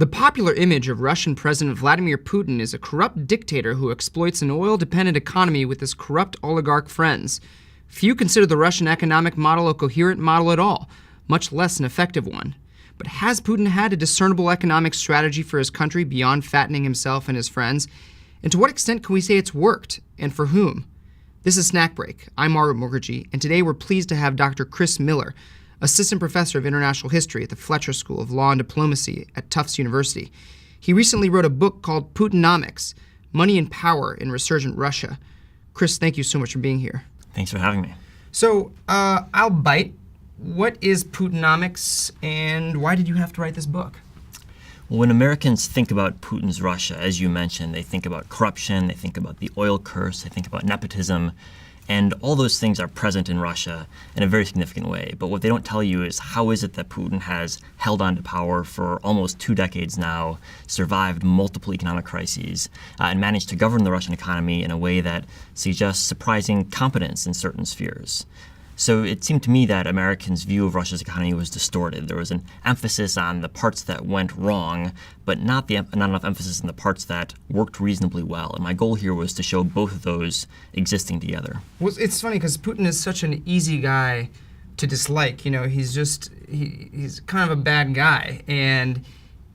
The popular image of Russian President Vladimir Putin is a corrupt dictator who exploits an oil-dependent economy with his corrupt oligarch friends. Few consider the Russian economic model a coherent model at all, much less an effective one. But has Putin had a discernible economic strategy for his country beyond fattening himself and his friends? And to what extent can we say it's worked, and for whom? This is Snack Break. I'm Aroop Mukharji, and today we're pleased to have Dr. Chris Miller, Assistant Professor of International History at the Fletcher School of Law and Diplomacy at Tufts University. He recently wrote a book called Putinomics, Money and Power in Resurgent Russia. Chris, thank you so much for being here. Thanks for having me. So, I'll bite. What is Putinomics, and why did you have to write this book? When Americans think about Putin's Russia, as you mentioned, they think about corruption, they think about the oil curse, they think about nepotism, and all those things are present in Russia in a very significant way. But what they don't tell you is how is it that Putin has held on to power for almost 2 decades now, survived multiple economic crises, and managed to govern the Russian economy in a way that suggests surprising competence in certain spheres. So it seemed to me that Americans' view of Russia's economy was distorted. There was an emphasis on the parts that went wrong, but not enough emphasis on the parts that worked reasonably well. And my goal here was to show both of those existing together. Well, it's funny because Putin is such an easy guy to dislike. You know, he's kind of a bad guy. And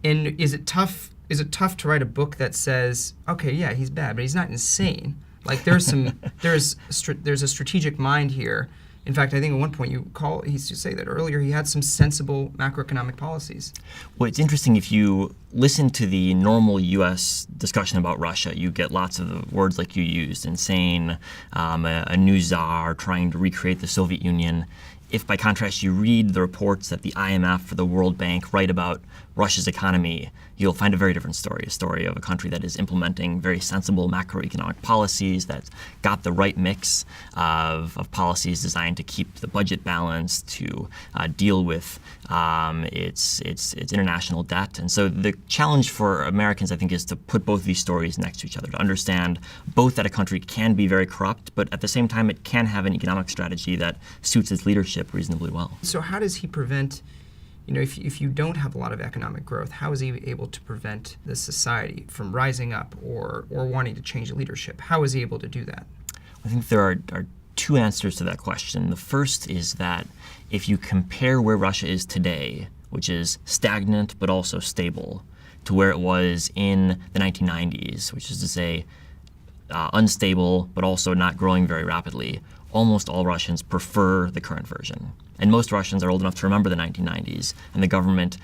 is it tough to write a book that says, okay, yeah, he's bad, but he's not insane? Like there's a strategic mind here. In fact, I think at one point he used to say that earlier he had some sensible macroeconomic policies. Well, it's interesting if you listen to the normal U.S. discussion about Russia, you get lots of the words like you used, insane, a new czar trying to recreate the Soviet Union. If, by contrast, you read the reports that the IMF or the World Bank write about Russia's economy, you'll find a very different story, a story of a country that is implementing very sensible macroeconomic policies, that's got the right mix of policies designed to keep the budget balanced, to deal with its international debt. And so the challenge for Americans, I think, is to put both these stories next to each other, to understand both that a country can be very corrupt, but at the same time it can have an economic strategy that suits its leadership reasonably well. So how does he prevent, if you don't have a lot of economic growth, how is he able to prevent the society from rising up or wanting to change leadership? How is he able to do that? I think there are 2 answers to that question. The first is that if you compare where Russia is today, which is stagnant but also stable, to where it was in the 1990s, which is to say unstable but also not growing very rapidly, almost all Russians prefer the current version. And most Russians are old enough to remember the 1990s, and the government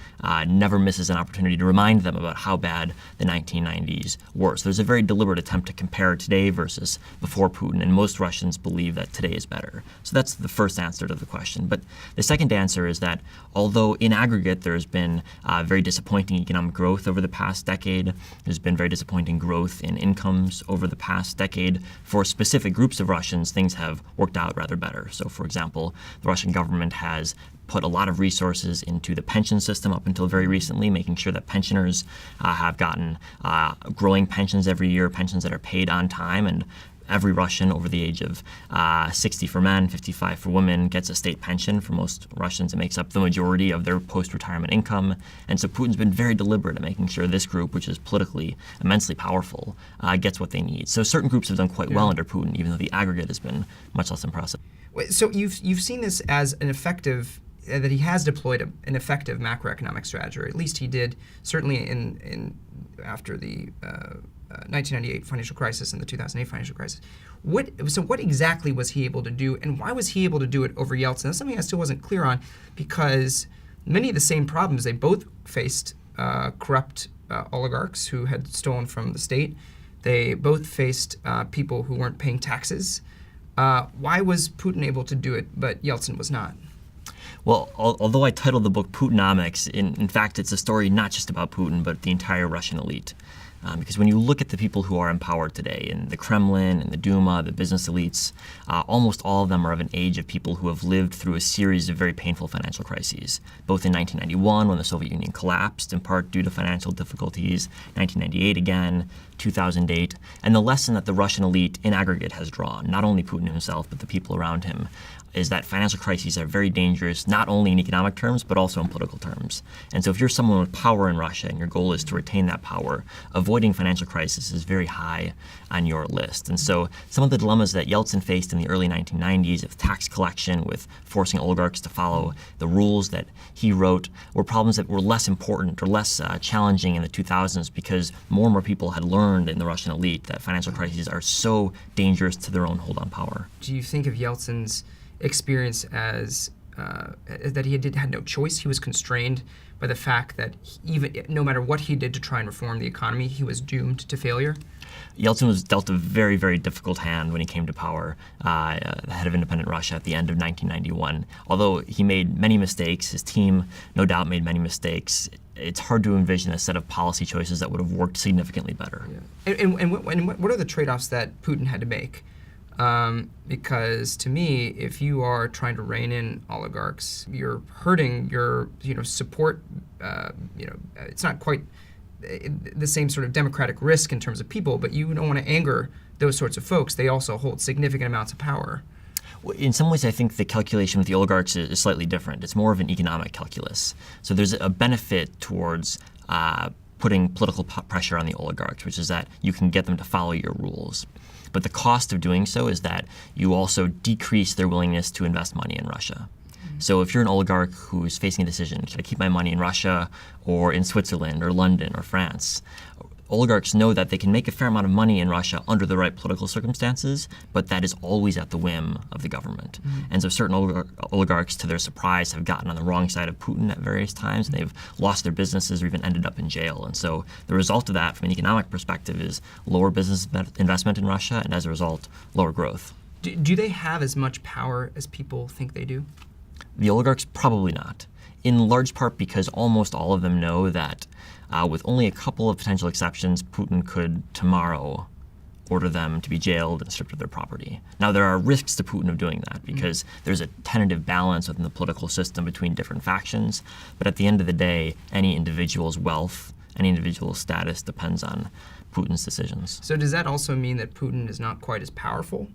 never misses an opportunity to remind them about how bad the 1990s were. So there's a very deliberate attempt to compare today versus before Putin, and most Russians believe that today is better. So that's the first answer to the question. But the second answer is that although in aggregate there's been very disappointing economic growth over the past decade, there's been very disappointing growth in incomes over the past decade, for specific groups of Russians, things have worked out rather better. So for example, the Russian government has put a lot of resources into the pension system up until very recently, making sure that pensioners have gotten growing pensions every year, pensions that are paid on time, and every Russian over the age of 60 for men, 55 for women gets a state pension. For most Russians, it makes up the majority of their post-retirement income. And so Putin's been very deliberate in making sure this group, which is politically immensely powerful, gets what they need. So certain groups have done quite well under Putin, even though the aggregate has been much less impressive. So you've seen this as an effective, that he has deployed an effective macroeconomic strategy, or at least he did, certainly in after the 1998 financial crisis and the 2008 financial crisis. What exactly was he able to do, and why was he able to do it over Yeltsin? That's something I still wasn't clear on, because many of the same problems, they both faced corrupt oligarchs who had stolen from the state. They both faced people who weren't paying taxes. Why was Putin able to do it, but Yeltsin was not? Well, although I titled the book Putinomics, in fact, it's a story not just about Putin, but the entire Russian elite. Because when you look at the people who are in power today, in the Kremlin, in the Duma, the business elites, almost all of them are of an age of people who have lived through a series of very painful financial crises, both in 1991 when the Soviet Union collapsed, in part due to financial difficulties, 1998 again, 2008, and the lesson that the Russian elite in aggregate has drawn, not only Putin himself, but the people around him, is that financial crises are very dangerous, not only in economic terms, but also in political terms. And so if you're someone with power in Russia and your goal is to retain that power, avoiding financial crisis is very high on your list. And so some of the dilemmas that Yeltsin faced in the early 1990s of tax collection, with forcing oligarchs to follow the rules that he wrote, were problems that were less important or less challenging in the 2000s because more and more people had learned in the Russian elite that financial crises are so dangerous to their own hold on power. Do you think of Yeltsin's experience as that he had no choice? He was constrained by the fact that even no matter what he did to try and reform the economy, he was doomed to failure? Yeltsin was dealt a very, very difficult hand when he came to power, the head of independent Russia at the end of 1991. Although he made many mistakes, his team no doubt made many mistakes, it's hard to envision a set of policy choices that would have worked significantly better. Yeah. And what are the trade-offs that Putin had to make? Because to me, if you are trying to rein in oligarchs, you're hurting your support. It's not quite the same sort of democratic risk in terms of people, but you don't want to anger those sorts of folks. They also hold significant amounts of power. In some ways, I think the calculation with the oligarchs is slightly different. It's more of an economic calculus. So there's a benefit towards putting political pressure on the oligarchs, which is that you can get them to follow your rules. But the cost of doing so is that you also decrease their willingness to invest money in Russia. So if you're an oligarch who's facing a decision, should I keep my money in Russia or in Switzerland or London or France? Oligarchs know that they can make a fair amount of money in Russia under the right political circumstances, but that is always at the whim of the government. And so certain oligarchs, to their surprise, have gotten on the wrong side of Putin at various times, and they've lost their businesses or even ended up in jail. And so the result of that, from an economic perspective, is lower business investment in Russia, and as a result, lower growth. Do they have as much power as people think they do? The oligarchs, probably not. In large part because almost all of them know that with only a couple of potential exceptions, Putin could tomorrow order them to be jailed and stripped of their property. Now, there are risks to Putin of doing that because there's a tentative balance within the political system between different factions. But at the end of the day, any individual's wealth, any individual's status depends on Putin's decisions. So does that also mean that Putin is not quite as powerful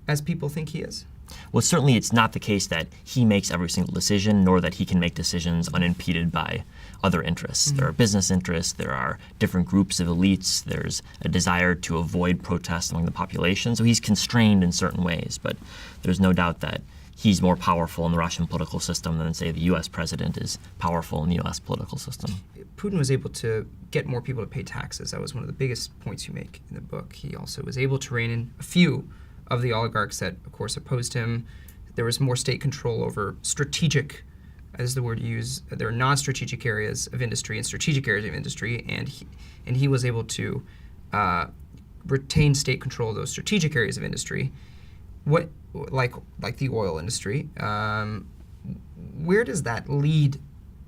as people think he is? Well, certainly it's not the case that he makes every single decision, nor that he can make decisions unimpeded by other interests. There are business interests, there are different groups of elites, there's a desire to avoid protests among the population. So he's constrained in certain ways, but there's no doubt that he's more powerful in the Russian political system than, say, the U.S. president is powerful in the U.S. political system. Putin was able to get more people to pay taxes. That was one of the biggest points you make in the book. He also was able to rein in a few of the oligarchs that, of course, opposed him. There was more state control over strategic, as the word you use, there are non-strategic areas of industry and strategic areas of industry, and he was able to retain state control of those strategic areas of industry. What, like the oil industry, where does that lead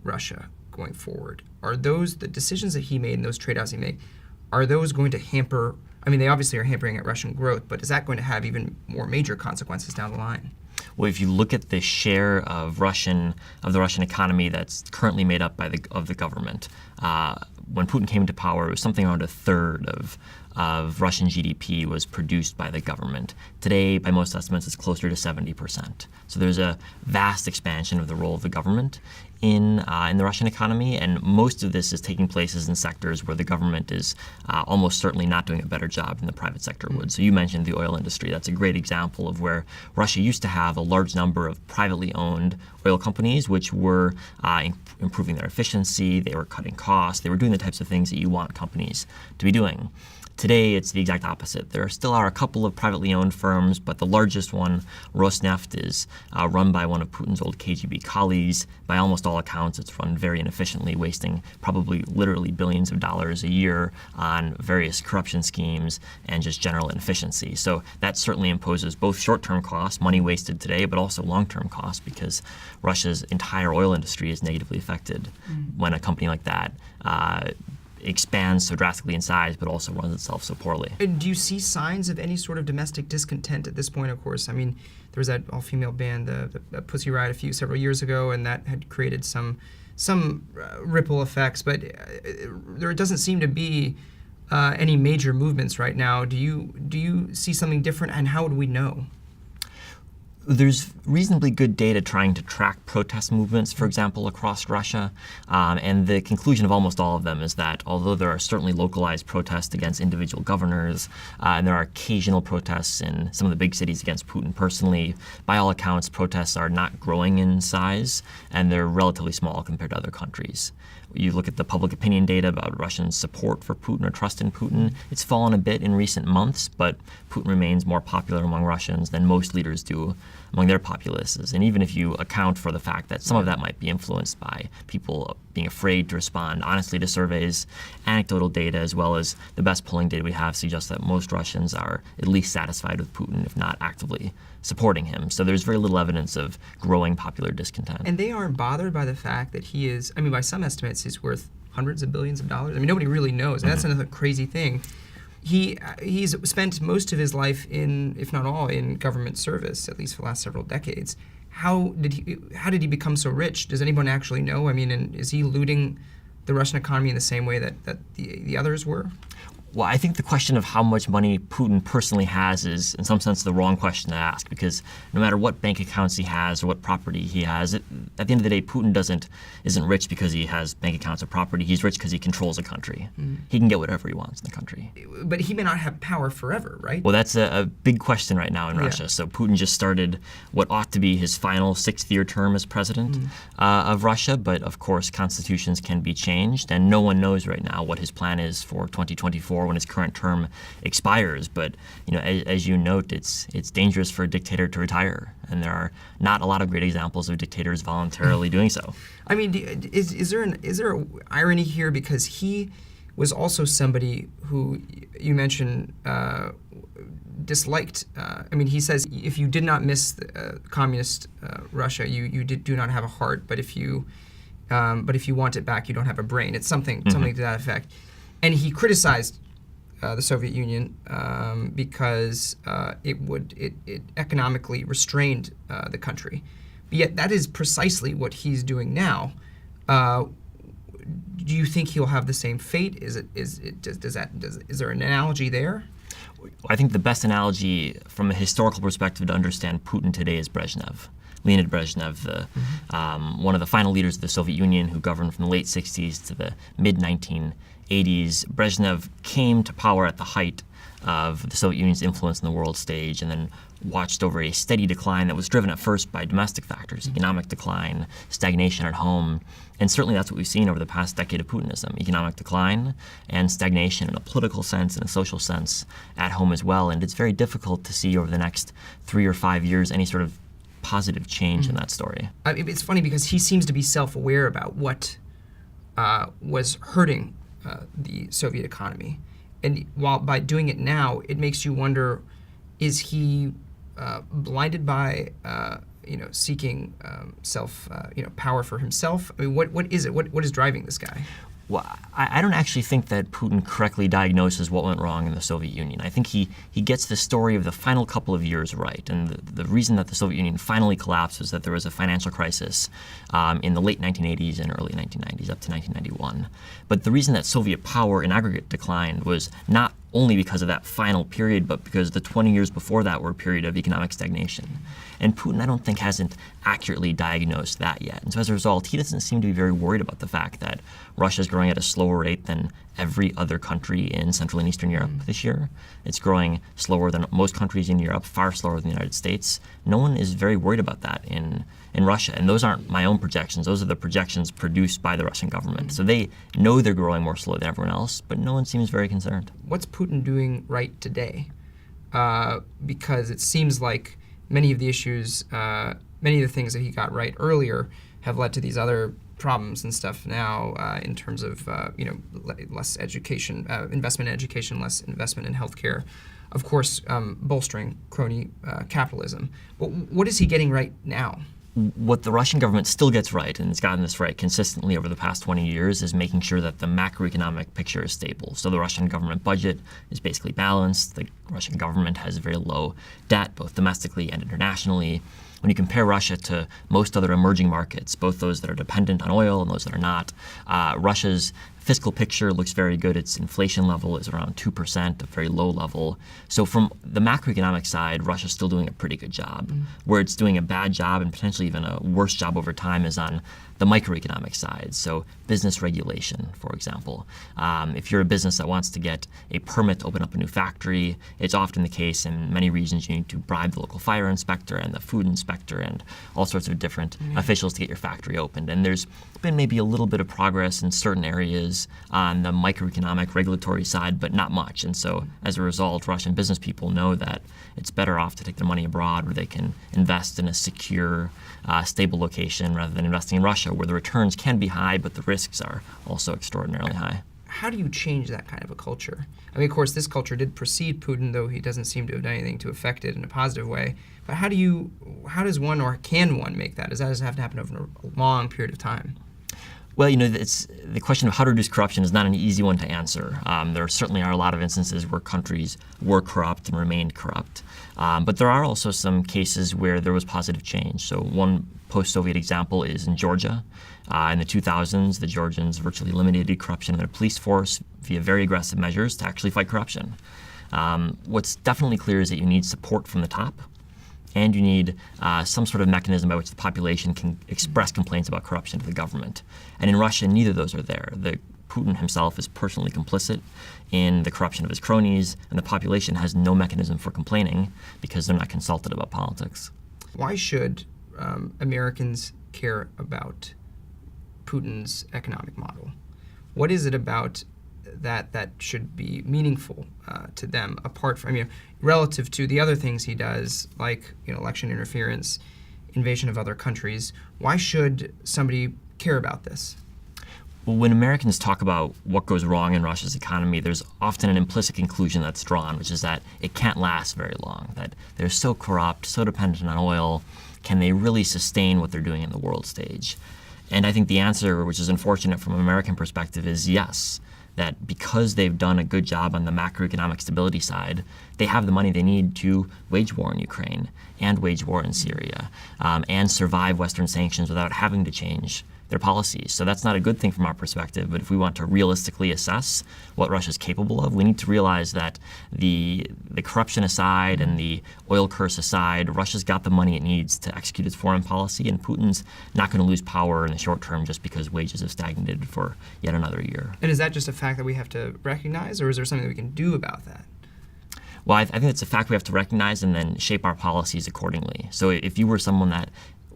Russia going forward? Are those the decisions that he made and those trade-offs he made, are those going to hamper? I mean, they obviously are hampering at Russian growth, but is that going to have even more major consequences down the line? Well, if you look at the share of the Russian economy that's currently made up of the government, when Putin came to power, it was something around a third of Russian GDP was produced by the government. Today, by most estimates, it's closer to 70%. So there's a vast expansion of the role of the government in the Russian economy, and most of this is taking place in sectors where the government is almost certainly not doing a better job than the private sector would. So you mentioned the oil industry. That's a great example of where Russia used to have a large number of privately owned oil companies which were improving their efficiency, they were cutting costs, they were doing the types of things that you want companies to be doing. Today, it's the exact opposite. There still are a couple of privately owned firms, but the largest one, Rosneft, is run by one of Putin's old KGB colleagues. By almost all accounts, it's run very inefficiently, wasting probably literally billions of dollars a year on various corruption schemes and just general inefficiency. So that certainly imposes both short-term costs, money wasted today, but also long-term costs because Russia's entire oil industry is negatively affected when a company like that expands so drastically in size, but also runs itself so poorly. And do you see signs of any sort of domestic discontent at this point? Of course, I mean, there was that all-female band, the Pussy Riot, several years ago, and that had created some ripple effects. But there doesn't seem to be any major movements right now. Do you see something different, and how would we know? There's reasonably good data trying to track protest movements, for example, across Russia. And the conclusion of almost all of them is that although there are certainly localized protests against individual governors, and there are occasional protests in some of the big cities against Putin personally, by all accounts, protests are not growing in size, and they're relatively small compared to other countries. You look at the public opinion data about Russian support for Putin or trust in Putin, it's fallen a bit in recent months, but Putin remains more popular among Russians than most leaders do among their populaces. And even if you account for the fact that some of that might be influenced by people being afraid to respond honestly to surveys, anecdotal data as well as the best polling data we have suggests that most Russians are at least satisfied with Putin, if not actively supporting him. So there's very little evidence of growing popular discontent. And they aren't bothered by the fact that he is, I mean, by some estimates, he's worth hundreds of billions of dollars. I mean, nobody really knows. And that's another crazy thing. He's spent most of his life in, if not all, in government service, at least for the last several decades. How did he become so rich? Does anyone actually know? I mean, and is he looting the Russian economy in the same way that the others were? Well, I think the question of how much money Putin personally has is, in some sense, the wrong question to ask, because no matter what bank accounts he has or what property he has, at the end of the day, Putin isn't rich because he has bank accounts or property. He's rich because he controls a country. He can get whatever he wants in the country. But he may not have power forever, right? Well, that's a big question right now in Russia. So Putin just started what ought to be his final sixth-year term as president of Russia, but of course, constitutions can be changed, and no one knows right now what his plan is for 2024. When his current term expires. But as you note, it's dangerous for a dictator to retire, and there are not a lot of great examples of dictators voluntarily doing so. I mean, is there an irony here, because he was also somebody who you mentioned disliked. I mean, he says if you did not miss communist Russia, you do not have a heart, but if you want it back, you don't have a brain. It's something to that effect. And he criticized the Soviet Union because it economically restrained the country. But yet that is precisely what he's doing now. Do you think he'll have the same fate? Is there an analogy there? I think the best analogy from a historical perspective to understand Putin today is Brezhnev. Leonid Brezhnev, one of the final leaders of the Soviet Union who governed from the late 60s to the mid-1980s. Brezhnev came to power at the height of the Soviet Union's influence in the world stage, and then watched over a steady decline that was driven at first by domestic factors, economic decline, stagnation at home. And certainly that's what we've seen over the past decade of Putinism, economic decline and stagnation in a political sense and a social sense at home as well. And it's very difficult to see over the next 3 or 5 years any sort of positive change in that story. I mean, it's funny because he seems to be self-aware about what was hurting the Soviet economy. And while by doing it now, it makes you wonder, is he blinded by seeking power for himself? I mean, what is it? What is driving this guy? Well, I don't actually think that Putin correctly diagnoses what went wrong in the Soviet Union. I think he gets the story of the final couple of years right. And the reason that the Soviet Union finally collapsed was that there was a financial crisis in the late 1980s and early 1990s, up to 1991. But the reason that Soviet power in aggregate declined was not only because of that final period, but because the 20 years before that were a period of economic stagnation. And Putin, I don't think, hasn't accurately diagnosed that yet. And so as a result, he doesn't seem to be very worried about the fact that Russia is growing at a slower rate than every other country in Central and Eastern Europe this year. It's growing slower than most countries in Europe, far slower than the United States. No one is very worried about that in Russia. And those aren't my own projections. Those are the projections produced by the Russian government. So they know they're growing more slowly than everyone else, but no one seems very concerned. What's Putin doing right today? Because it seems like many of the issues, many of the things that he got right earlier have led to these other problems and stuff now in terms of less education, investment in education, less investment in healthcare, of course bolstering crony capitalism. But what is he getting right now? What the Russian government still gets right, and it's gotten this right consistently over the past 20 years, is making sure that the macroeconomic picture is stable. So the Russian government budget is basically balanced. The Russian government has very low debt, both domestically and internationally. When you compare Russia to most other emerging markets, both those that are dependent on oil and those that are not, Russia's fiscal picture looks very good. Its inflation level is around 2%, a very low level. So from the macroeconomic side, Russia's still doing a pretty good job. Where it's doing a bad job and potentially even a worse job over time is on the microeconomic side. So business regulation, for example. If you're a business that wants to get a permit to open up a new factory, it's often the case in many regions you need to bribe the local fire inspector and the food inspector and all sorts of different officials to get your factory opened. And there's been maybe a little bit of progress in certain areas on the microeconomic regulatory side, but not much. And so as a result, Russian business people know that it's better off to take their money abroad where they can invest in a secure, stable location rather than investing in Russia, where the returns can be high, but the risks are also extraordinarily high. How do you change that kind of a culture? I mean, of course, this culture did precede Putin, though he doesn't seem to have done anything to affect it in a positive way. But how does one, or can one make that? Does that have to happen over a long period of time? Well, it's the question of how to reduce corruption is not an easy one to answer. There certainly are a lot of instances where countries were corrupt and remained corrupt. But there are also some cases where there was positive change. So one post-Soviet example is in Georgia. In the 2000s, the Georgians virtually eliminated corruption in their police force via very aggressive measures to actually fight corruption. What's definitely clear is that you need support from the top, and you need some sort of mechanism by which the population can express complaints about corruption to the government. And in Russia, neither of those are there. Putin himself is personally complicit in the corruption of his cronies, and the population has no mechanism for complaining because they're not consulted about politics. Why should Americans care about Putin's economic model? What is it about that should be meaningful to them, apart from, relative to the other things he does, like election interference, invasion of other countries? Why should somebody care about this? Well, when Americans talk about what goes wrong in Russia's economy, there's often an implicit conclusion that's drawn, which is that it can't last very long, that they're so corrupt, so dependent on oil. Can they really sustain what they're doing in the world stage? And I think the answer, which is unfortunate from an American perspective, is yes. That because they've done a good job on the macroeconomic stability side, they have the money they need to wage war in Ukraine and wage war in Syria and survive Western sanctions without having to change their policies. So that's not a good thing from our perspective, but if we want to realistically assess what Russia's capable of, we need to realize that the corruption aside and the oil curse aside, Russia's got the money it needs to execute its foreign policy, and Putin's not going to lose power in the short term just because wages have stagnated for yet another year. And is that just a fact that we have to recognize, or is there something that we can do about that? Well, I think it's a fact we have to recognize and then shape our policies accordingly. So if you were someone that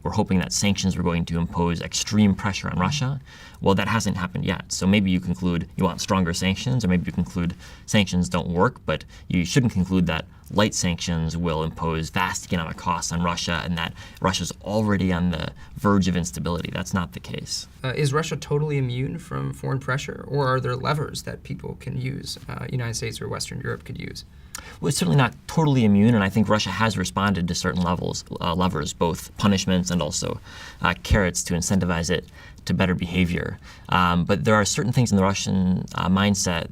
were hoping that sanctions were going to impose extreme pressure on Russia, well, that hasn't happened yet. So maybe you conclude you want stronger sanctions, or maybe you conclude sanctions don't work, but you shouldn't conclude that light sanctions will impose vast economic costs on Russia and that Russia's already on the verge of instability. That's not the case. Is Russia totally immune from foreign pressure, or are there levers that people can use, United States or Western Europe could use? Well, it's certainly not totally immune, and I think Russia has responded to certain levers, both punishments and also carrots to incentivize it to better behavior. But there are certain things in the Russian mindset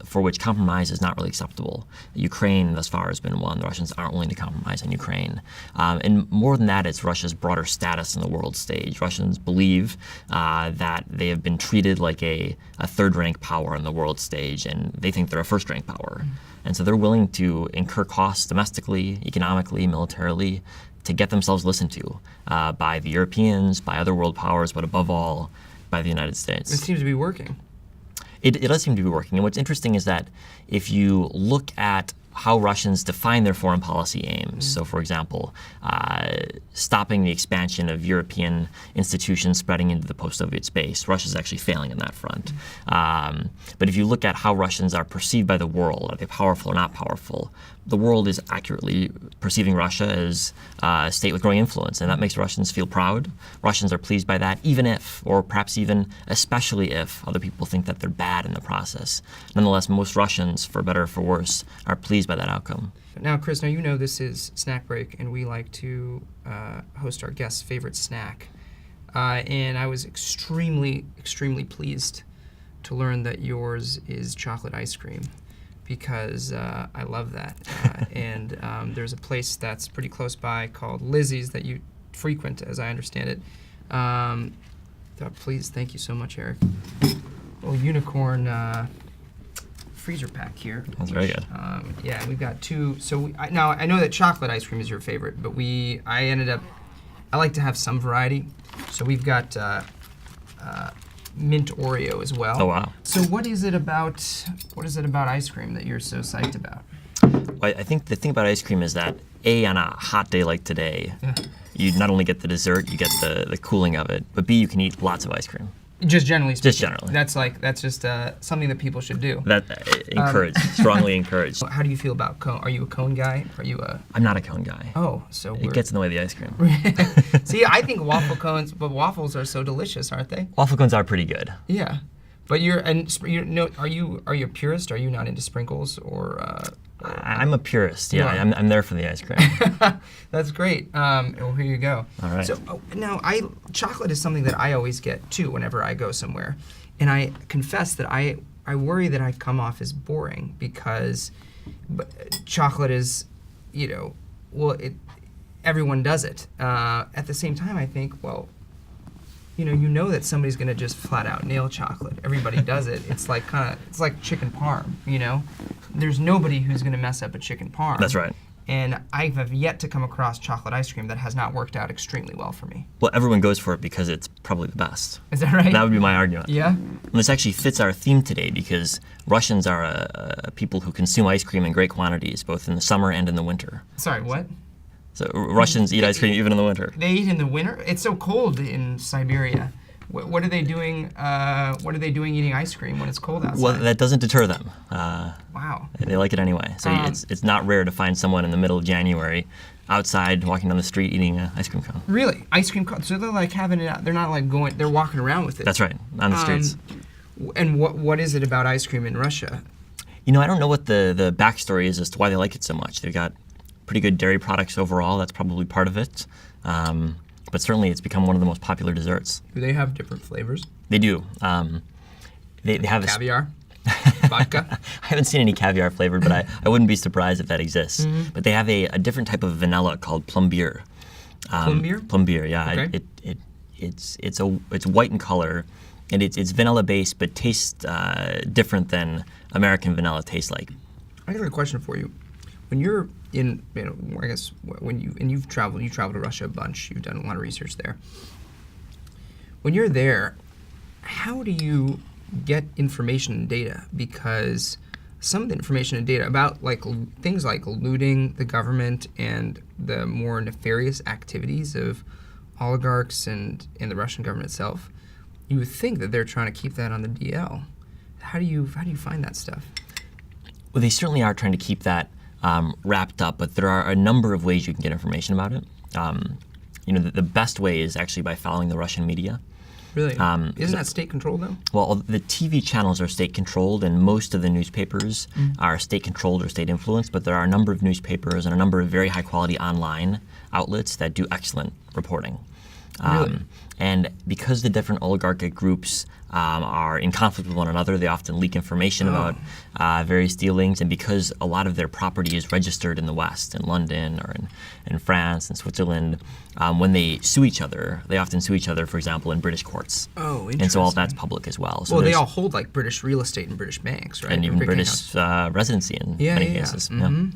for which compromise is not really acceptable. Ukraine, thus far, has been one. The Russians aren't willing to compromise on Ukraine. And more than that, it's Russia's broader status in the world stage. Russians believe that they have been treated like a third-rank power on the world stage, and they think they're a first-rank power. And so they're willing to incur costs domestically, economically, militarily, to get themselves listened to by the Europeans, by other world powers, but above all, by the United States. It seems to be working. It does seem to be working. And what's interesting is that if you look at how Russians define their foreign policy aims, so for example, stopping the expansion of European institutions spreading into the post-Soviet space, Russia's actually failing on that front. But if you look at how Russians are perceived by the world, are they powerful or not powerful, the world is accurately perceiving Russia as a state with growing influence, and that makes Russians feel proud. Russians are pleased by that, even if, or perhaps even especially if, other people think that they're bad in the process. Nonetheless, most Russians, for better or for worse, are pleased by that outcome. Now, Chris, now you know this is Snack Break, and we like to host our guests' favorite snack. And I was extremely, extremely pleased to learn that yours is chocolate ice cream, because I love that. And there's a place that's pretty close by called Lizzie's that you frequent, as I understand it. Please, thank you so much, Eric. Little unicorn freezer pack here. That's very good. Yeah, we've got two. So now I know that chocolate ice cream is your favorite, but I like to have some variety. So we've got mint Oreo as well. Oh, wow. So what is it about ice cream that you're so psyched about? Well, I think the thing about ice cream is that, on a hot day like today, you not only get the dessert, you get the cooling of it, but B, you can eat lots of ice cream. Just generally speaking. Just generally. That's just something that people should do. That encouraged, strongly encouraged. How do you feel about cone? Are you a cone guy? Are you a? I'm not a cone guy. Oh, so it gets in the way of the ice cream. See, I think waffle cones, but waffles are so delicious, aren't they? Waffle cones are pretty good. Yeah, but are you a purist? Are you not into sprinkles or? I'm a purist. Yeah, I'm there for the ice cream. That's great. Well, here you go. All right. So now, chocolate is something that I always get too whenever I go somewhere, and I confess that I worry that I come off as boring because chocolate is, everyone does it. At the same time, I think, well, you know that somebody's gonna just flat out nail chocolate. Everybody does it. It's like chicken parm. There's nobody who's gonna mess up a chicken parm. That's right. And I have yet to come across chocolate ice cream that has not worked out extremely well for me. Well, everyone goes for it because it's probably the best. Is that right? That would be my argument. Yeah. And this actually fits our theme today because Russians are a people who consume ice cream in great quantities, both in the summer and in the winter. Sorry, what? So Russians eat ice cream even in the winter. They eat in the winter? It's so cold in Siberia. What are they doing? What are they doing eating ice cream when it's cold outside? Well, that doesn't deter them. Wow. They like it anyway. So it's not rare to find someone in the middle of January outside walking down the street eating an ice cream cone. Really? Ice cream cone? So they're like having it out. They're not like going. They're walking around with it. That's right, on the streets. And what is it about ice cream in Russia? I don't know what the backstory is as to why they like it so much. They've got pretty good dairy products overall. That's probably part of it. But certainly it's become one of the most popular desserts. Do they have different flavors? They do. They have caviar? Vodka? I haven't seen any caviar flavored, but I wouldn't be surprised if that exists. Mm-hmm. But they have a different type of vanilla called plombier. Plombier? Plombier, yeah. Okay. It's white in color, and it's vanilla based, but tastes different than American vanilla tastes like. I got a question for you. When you're in, I guess you've traveled to Russia a bunch. You've done a lot of research there. When you're there, how do you get information and data? Because some of the information and data about things like looting the government and the more nefarious activities of oligarchs and the Russian government itself, you would think that they're trying to keep that on the DL. How do you find that stuff? Well, they certainly are trying to keep that wrapped up, but there are a number of ways you can get information about it. The best way is actually by following the Russian media. Really? Isn't that state-controlled, though? Well, the TV channels are state-controlled, and most of the newspapers are state-controlled or state-influenced, but there are a number of newspapers and a number of very high-quality online outlets that do excellent reporting. Really? And because the different oligarchic groups are in conflict with one another, they often leak information about various dealings, and because a lot of their property is registered in the West, in London or in France and Switzerland, when they sue each other, they often sue each other, for example, in British courts. Oh, interesting. And so all that's public as well. So well, they all hold British real estate and British banks, right? And even British residency in many cases. Mm-hmm. Yeah.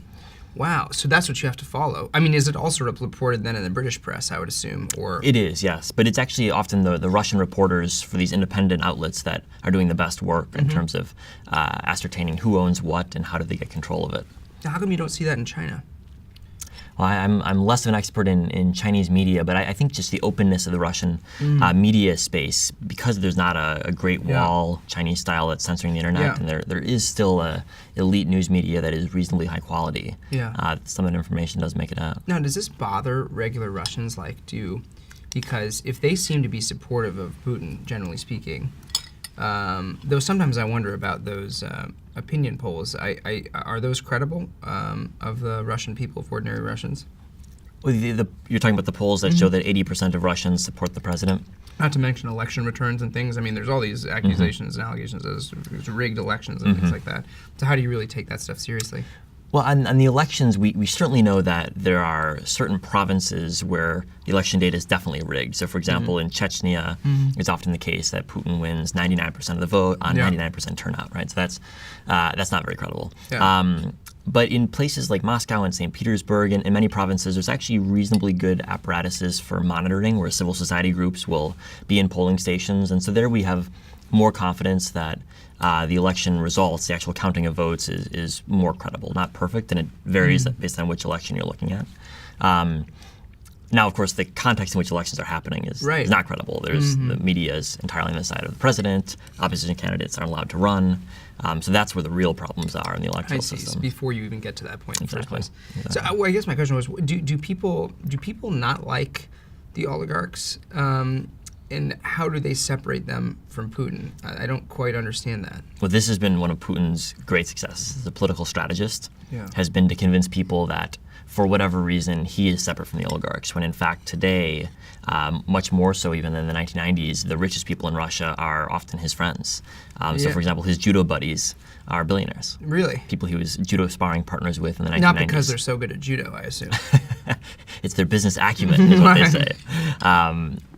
Wow, so that's what you have to follow. I mean, is it also reported then in the British press, I would assume, or? It is, yes, but it's actually often the Russian reporters for these independent outlets that are doing the best work in terms of ascertaining who owns what and how do they get control of it. Now, how come you don't see that in China? Well, I'm less of an expert in Chinese media, but I think just the openness of the Russian media space, because there's not a great wall Chinese style that's censoring the internet, and there is still a elite news media that is reasonably high quality. Yeah. Some of the information does make it out. Now, does this bother regular Russians because if they seem to be supportive of Putin, generally speaking, Though sometimes I wonder about those opinion polls. Are those credible of the Russian people, of ordinary Russians? Well, you're talking about the polls that show that 80% of Russians support the president? Not to mention election returns and things. I mean, there's all these accusations and allegations as rigged elections and things like that. So how do you really take that stuff seriously? Well, on the elections, we certainly know that there are certain provinces where the election data is definitely rigged. So, for example, in Chechnya, it's often the case that Putin wins 99% of the vote on 99% turnout, right? So that's not very credible. Yeah. But in places like Moscow and St. Petersburg and in many provinces, there's actually reasonably good apparatuses for monitoring where civil society groups will be in polling stations. And so there we have more confidence that the election results, the actual counting of votes, is more credible. Not perfect, and it varies based on which election you're looking at. Now, of course, the context in which elections are happening is not credible. There's the media is entirely on the side of the president. Opposition candidates aren't allowed to run. So that's where the real problems are in the electoral system. Before you even get to that point in the first place. Exactly. So I guess my question was, do people not like the oligarchs? And how do they separate them from Putin? I don't quite understand that. Well, this has been one of Putin's great successes as a political strategist, Yeah. has been to convince people that for whatever reason he is separate from the oligarchs, when in fact today, much more so even than the 1990s, the richest people in Russia are often his friends. So for example, his judo buddies are billionaires. Really? People he was judo sparring partners with in the 1990s. Not because they're so good at judo, I assume. It's their business acumen, is what they say.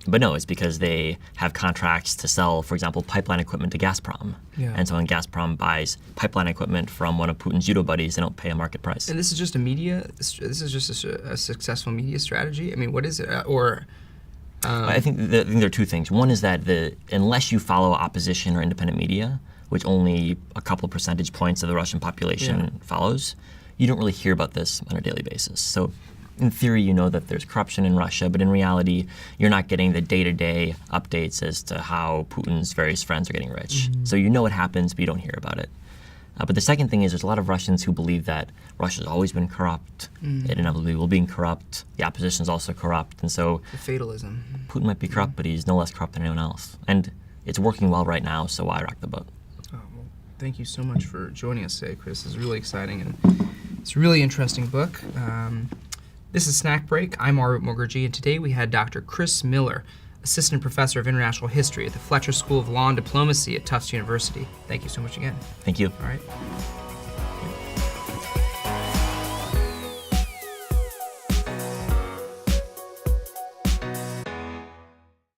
But no, it's because they have contracts to sell, for example, pipeline equipment to Gazprom. Yeah. And so when Gazprom buys pipeline equipment from one of Putin's judo buddies, they don't pay a market price. And this is just a successful media strategy? I mean, what is it? I think there are two things. One is that unless you follow opposition or independent media, which only a couple percentage points of the Russian population follows, you don't really hear about this on a daily basis. So in theory, you know that there's corruption in Russia, but in reality, you're not getting the day-to-day updates as to how Putin's various friends are getting rich. So you know what happens, but you don't hear about it. But the second thing is there's a lot of Russians who believe that Russia's always been corrupt. It inevitably will be corrupt. The opposition's also corrupt. And so The fatalism. Putin might be corrupt, but he's no less corrupt than anyone else. And it's working well right now, so why rock the boat? Oh, well, thank you so much for joining us today, Chris. It's really exciting, and it's a really interesting book. This is Snack Break. I'm Aroop Mukharji, and today we had Dr. Chris Miller, Assistant Professor of International History at the Fletcher School of Law and Diplomacy at Tufts University. Thank you so much again. Thank you. All right.